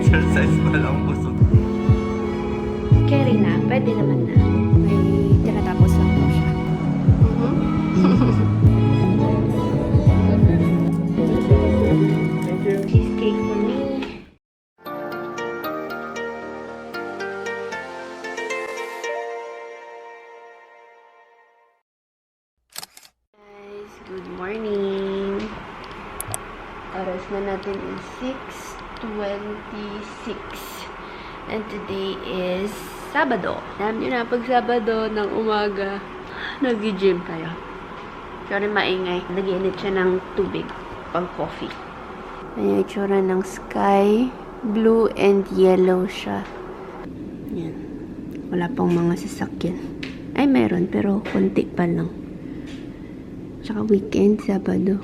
Exercise pa lang, busog. Carry na, pwede naman na. May tinatapos lang po siya. Thank you. Cheesecake for me. Guys, good morning. Oras na natin is 6:26. And today is Sabado. Alam nyo na, pag Sabado ng umaga, nag-gym tayo. Pero maingay. Nag-init siya ng tubig pang coffee. Ayan yung itsura ng sky. Blue and yellow siya. Yan. Wala pang mga sasakyan. Ay, meron. Pero konti pa lang. Tsaka weekend, Sabado.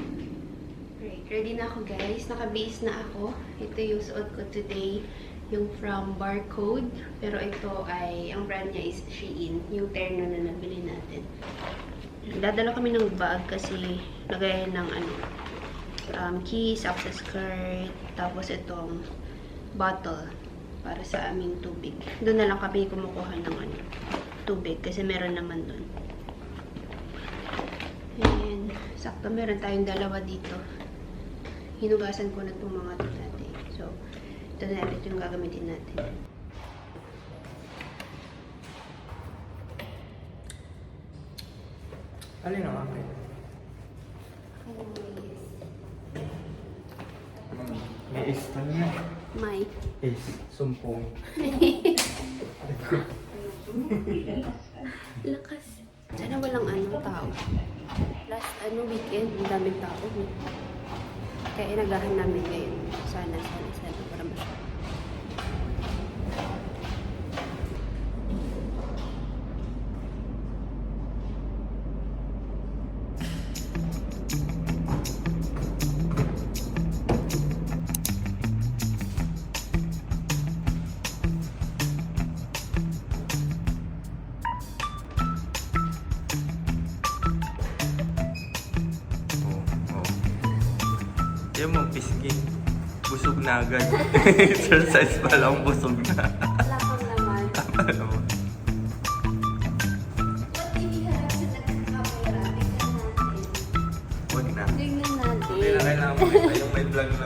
Right, ready na ako guys. Naka-base na ako. Ito yung suot ko today. Yung from Barcode. Pero ito ay, ang brand niya is Shein. Yung terno na nabili natin. Dadala kami ng bag kasi lagay ng keys, up sa skirt. Tapos itong bottle para sa aming tubig. Doon na lang kami kumukuha ng tubig kasi meron naman doon. And sakto meron tayong dalawa dito. Hinugasan ko na itong mga ito natin. So, ito na ulit yung gagamitin natin. Alin ang akin? May is na niya. May. Is. Sumpong. Lakas. Sana walang tao. Last weekend, ang daming tao. Kaya inagahan namin ngayon. Sana para masyado. Yan mo, pisngi. Busog na agad. Exercise pa lang, busog na. Wala kang laman. Ano mo? Ba't hindi harap sa nagkakamera? Tignan natin. Huwag na. Tignan natin. Hindi na kailangan makita yung may vlog na.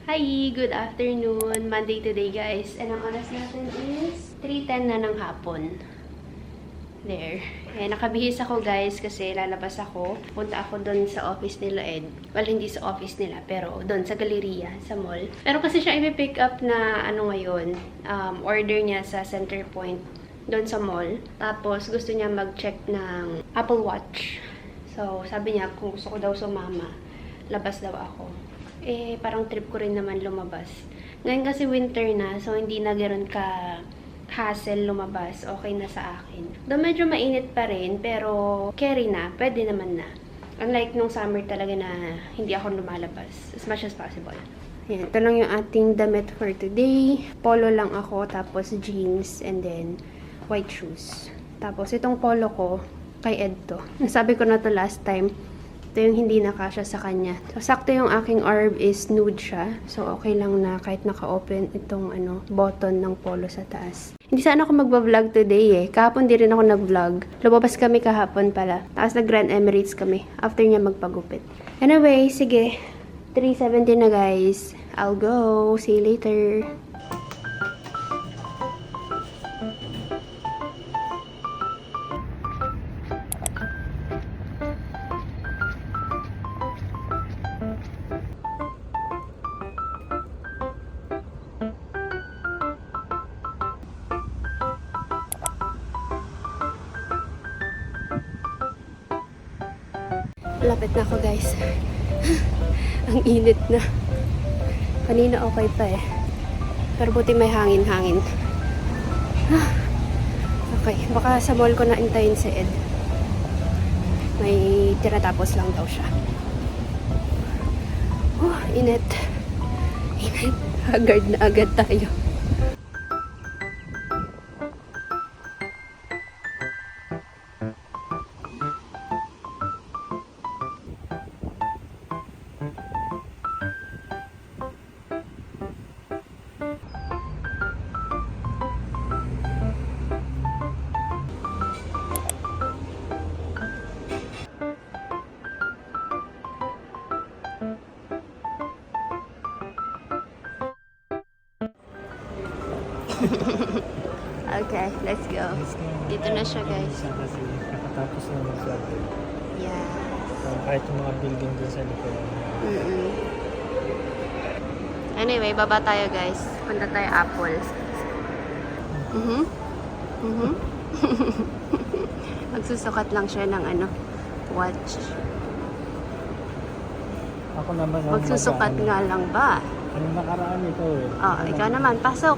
Hi! Good afternoon! Monday today guys. And ang oras natin is 3:10 na ng hapon. There. Eh, nakabihis ako guys kasi lalabas ako. Punta ako doon sa office nila Ed. Well, hindi sa office nila pero doon sa galeria, sa mall. Pero kasi siya i-pick up na ngayon, order niya sa Center Point doon sa mall. Tapos gusto niya mag-check ng Apple Watch. So, sabi niya kung gusto ko daw sumama, labas daw ako. Eh, parang trip ko rin naman lumabas. Ngayon kasi winter na, so hindi na ganoon ka hassle lumabas. Okay na sa akin. Though medyo mainit pa rin, pero carry na. Pwede naman na. Unlike nung summer talaga na hindi ako lumalabas as much as possible. Ayan, ito lang yung ating damit for today. Polo lang ako, tapos jeans, and then white shoes. Tapos itong polo ko, kay Ed to. Nasabi ko na to last time. Ito yung hindi nakasya sa kanya. So, sakto yung aking arm is nude siya. So, okay lang na kahit naka-open itong button ng polo sa taas. Hindi sana ako magbablog today eh. Kahapon di rin ako nag-vlog. Lumabas kami kahapon pala. Tapos nag-Grand Emirates kami. After niya magpagupit. Anyway, sige. 3:70 na guys. I'll go. See you later. Lapit na ako guys. Ang init na. Kanina okay pa eh. Pero buti may hangin-hangin. Okay, baka sa mall ko na intayin si Ed. May tinatapos lang daw siya. Init. Init. Haggard na agad tayo. Okay, let's go. Dito na siya guys. Kasi nakatapos na mag-vlog. Yeah. Kahit yung mga building dun sa likod. Anyway, baba tayo guys. Punta tayo Apple. Magsusukat lang siya ng watch. Ako naman ang Magsusukat nga lang ba? Ano nakaraan ito eh. Oh, ikaw naman, pasok.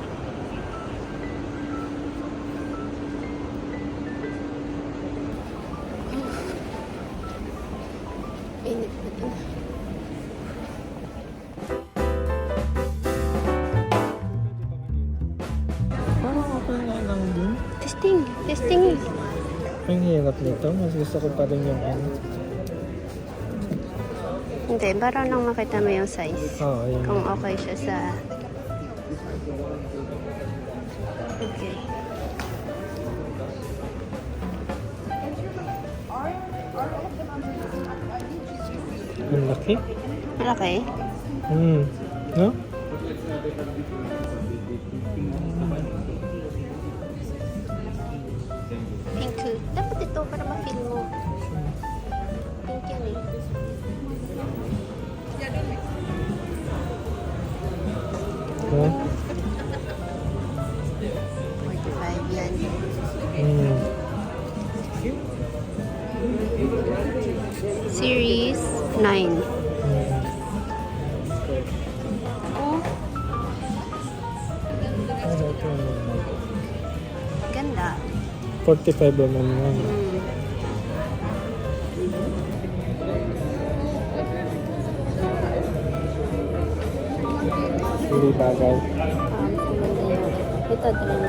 Init na din. Parang okay nga lang din. Testing. Testing. Ang hirap nito. Mas gusto ko pa rin yung Hindi, para lang makita mo yung size. Oo, yun. Kung okay siya sa... Okay. Ang laki. Malaki? No? Pink. Dapat ito para ma-feel mo. Pink yan eh. No? 45 yan. Series 9. Oh, ganda. 45 naman yan. Hindi bagay. Ito, ito lang.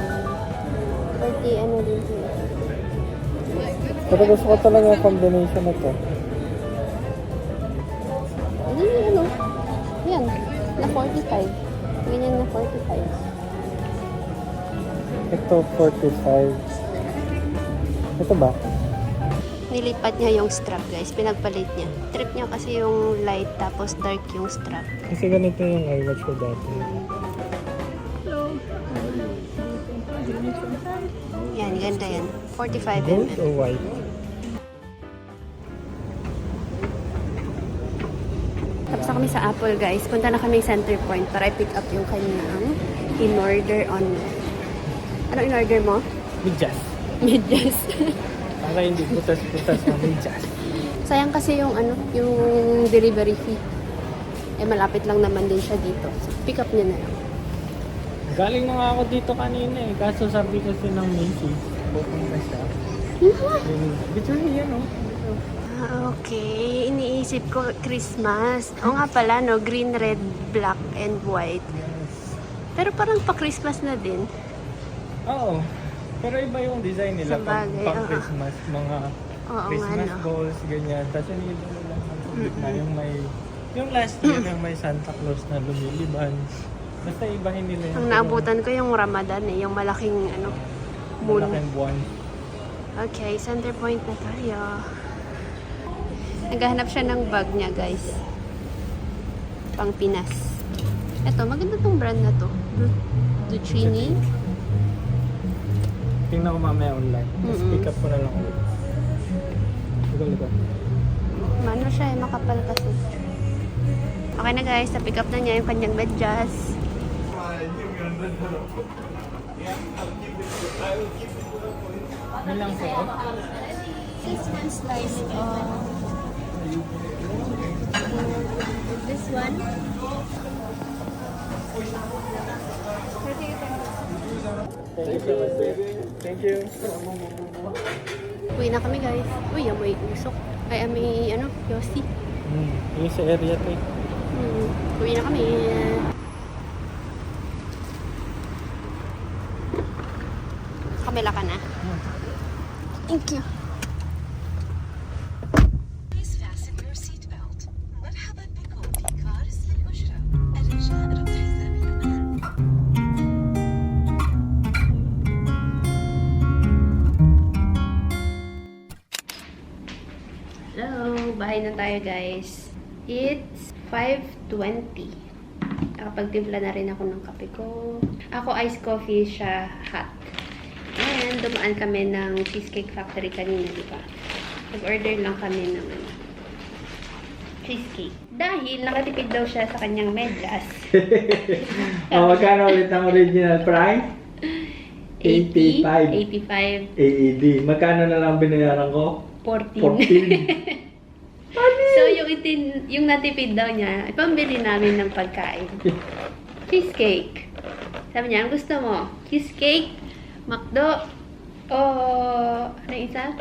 40 ano din siya. Pero gusto ko talaga yung combination na to. Hindi, yan, na 45. Ganyan na 45. Ito 45. Ito ba? Nilipat niya yung strap, guys. Pinagpalit niya. Trip niya kasi yung light tapos dark yung strap. Kasi ganito yung iWatch ko dati. Yan, ganda yan. 45 Gold mm. or white? Tapos na kami sa Apple, guys. Punta na kami Center Point para i-pick up yung kanyang in-order on... Ano in-order mo? Medyas. Medyas. Para hindi putas-putas na medyas. Sayang kasi yung yung delivery fee. Eh, malapit lang naman din siya dito. So, pick up niya na lang. Galing na nga ako dito kanina eh. Kaso sabi kasi ng Macy's, pupunta siya. Dito yan oh. Okay, iniisip ko Christmas. O nga pala, no? Green, red, black, and white. Pero parang pa-Christmas na din. Oo. Pero iba yung design nila Sabagay, pang oo. Christmas. Mga Oo Christmas nga, no? balls, ganyan. Tapos yung iba nila sa gitna, yung may... Yung last year, yung may Santa Claus na lumiliban. Basta ibahin nila yung... Ang naabutan ko yung Ramadan eh, yung malaking moon. Malaking buwan. Okay, center point na tayo. Naghahanap siya ng bag niya, guys. Pang Pinas. Ito, maganda tong brand na to. Duchini. Tingnan ko mamaya online. Tapos pick up ko na lang ulit. Ligo. Mano siya eh, makapal kasi. Okay na guys, na-pick up na niya yung kanyang medyas. Ilang po? This one slice of... This one. Thank you. Thank you. Uwi na kami guys. Uy, amoy usok. Ay, amoy Yossi. Yung sa area 3. Uwi na kami. Kabila ka na. Thank you. Please fasten your seatbelt. مرحبا بكم في كارس للأجرة. الرجاء ربط حزام الأمان. Hello, bahay na tayo guys. It's 5:20. Nakapagtimpla na rin ako ng kape ko. Ako iced coffee, siya hot. And dumaan kami ng Cheesecake Factory kanina, di ba? Nag-order lang kami ng cheesecake. Dahil nakatipid daw siya sa kanyang medyas. Magkano ulit ang original price? 85. 85. AED. Magkano na lang binayaran ko? 14. 14. So, yung natipid daw niya, ipambili namin ng pagkain. Cheesecake. Sabi niya, ang gusto mo? Cheesecake, McDo, o ano isa?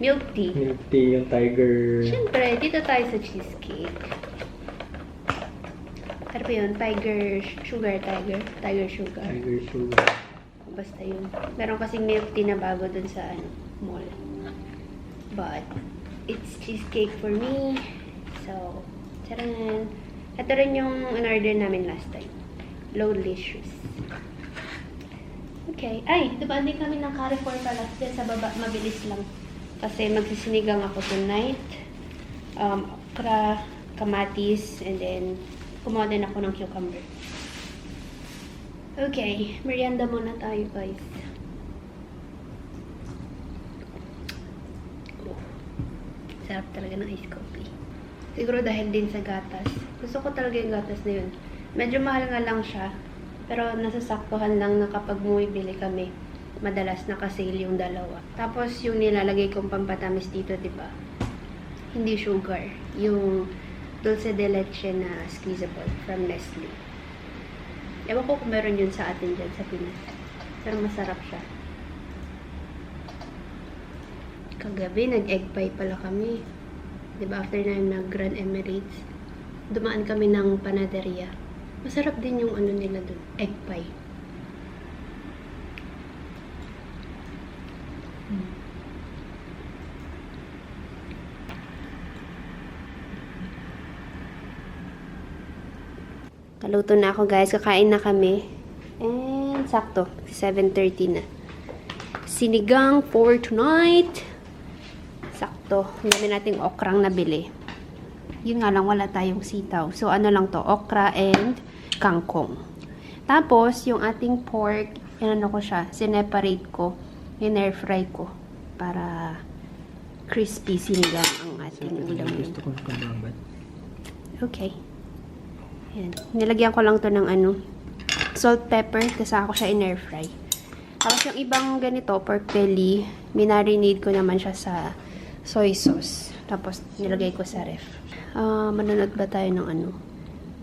Milk tea. Milk tea yung tiger. Siyempre, dito tayo sa cheesecake. Ano pa yun? Tiger sugar. Tiger sugar. Basta yun. Meron kasing milk tea na bago dun sa mall. But, it's cheesecake for me. So, charan. Ito rin yung in-order namin last time. Lowlicious. Okay. Ay, dumanding kami ng Carrefour pala. Diyan sa baba, mabilis lang. Kasi magsisinigang ako tonight. Okra, kamatis, and then kumuha din ako ng cucumber. Okay, merienda muna tayo guys. Sarap talaga ng ice coffee. Siguro dahil din sa gatas. Gusto ko talaga yung gatas na yun. Medyo mahal nga lang siya. Pero nasasaktuhan lang na kapag bumibili kami, madalas nakasale yung dalawa. Tapos yung nilalagay kong pampatamis dito, di ba? Hindi sugar. Yung dulce de leche na squeezable from Nestle. Ewan ko kung meron yun sa atin dyan sa Pinas. Pero masarap siya. Kagabi, nag-egg pie pala kami. Diba, after na nag-Grand Emirates, dumaan kami ng panaderia. Masarap din yung nila dun, egg pie. Naluto na ako guys, kakain na kami. And sakto, 7:30 na. Sinigang for tonight. Sakto, ang dami nating okrang nabili. Yun nga lang, wala tayong sitaw. So, ano lang to, okra and kangkong. Tapos, yung ating pork, inano ko siya, sineparate ko, in-air fry ko, para crispy sinigang ang ating ulam. Gusto ko kababat. Okay. Yan. Nilagyan ko lang to ng salt, pepper, kasi ako siya in-air fry. Tapos yung ibang ganito, pork belly, minarinade ko naman siya sa soy sauce. Tapos, nilagay ko sa ref. Manonood ba tayo ng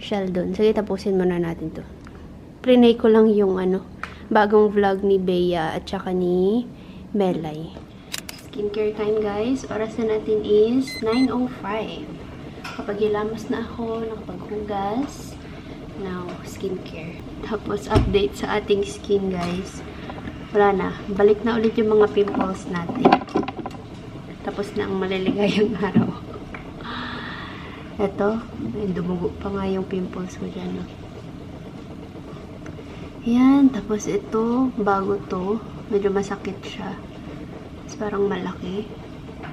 Sheldon? Sige, tapusin muna natin to. Prinay ko lang yung bagong vlog ni Bea at saka ni Melay. skincare time, guys. Oras na natin is 9:05. Kapag hilamos na ako, nakapaghugas. Now, skincare. Tapos, update sa ating skin, guys. Wala na. Balik na ulit yung mga pimples natin. Tapos na ang maliligayang araw. Ito, dumugo pa nga yung pimples ko dyan. No? Yan, tapos ito, bago to. Medyo masakit siya. Tapos parang malaki.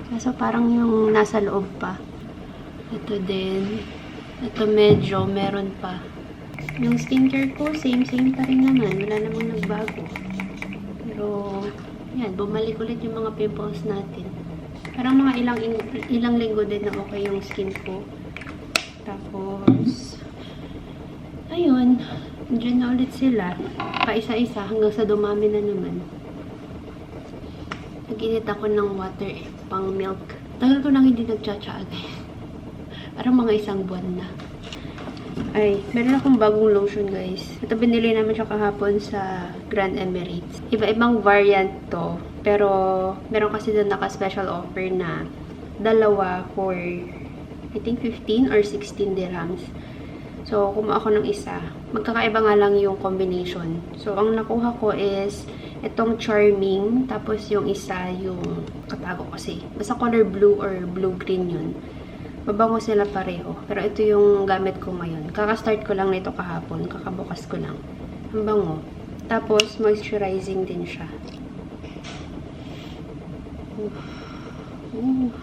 Kaso parang yung nasa loob pa. Ito din. Ito medyo meron pa. Yung skincare ko, same pa rin naman. Wala namang nagbago. Pero, yan, bumalik ulit yung mga pimples natin. Parang mga ilang linggo din na okay yung skin ko. Tapos, ayun, dyan na ulit sila. Pa-isa-isa hanggang sa dumami na naman. Nag-init ako ng water pang milk. Tagal ko nang hindi nagtsatsaag. Parang mga isang buwan na. Ay, meron akong bagong lotion, guys. Ito binili namin siya kahapon sa Grand Emirates. Iba-ibang variant to. Pero, meron kasi doon naka-special offer na dalawa for, I think, 15 or 16 dirhams. So, kumuha ako ng isa. Magkakaiba nga lang yung combination. So, ang nakuha ko is itong Charming. Tapos, yung isa, yung katago kasi. Basta color blue or blue-green yun. Mabango sila pareho. Pero ito yung gamit ko ngayon. Kaka-start ko lang nito kahapon. Kakabukas ko lang. Ang bango. Tapos, moisturizing din siya. Oof.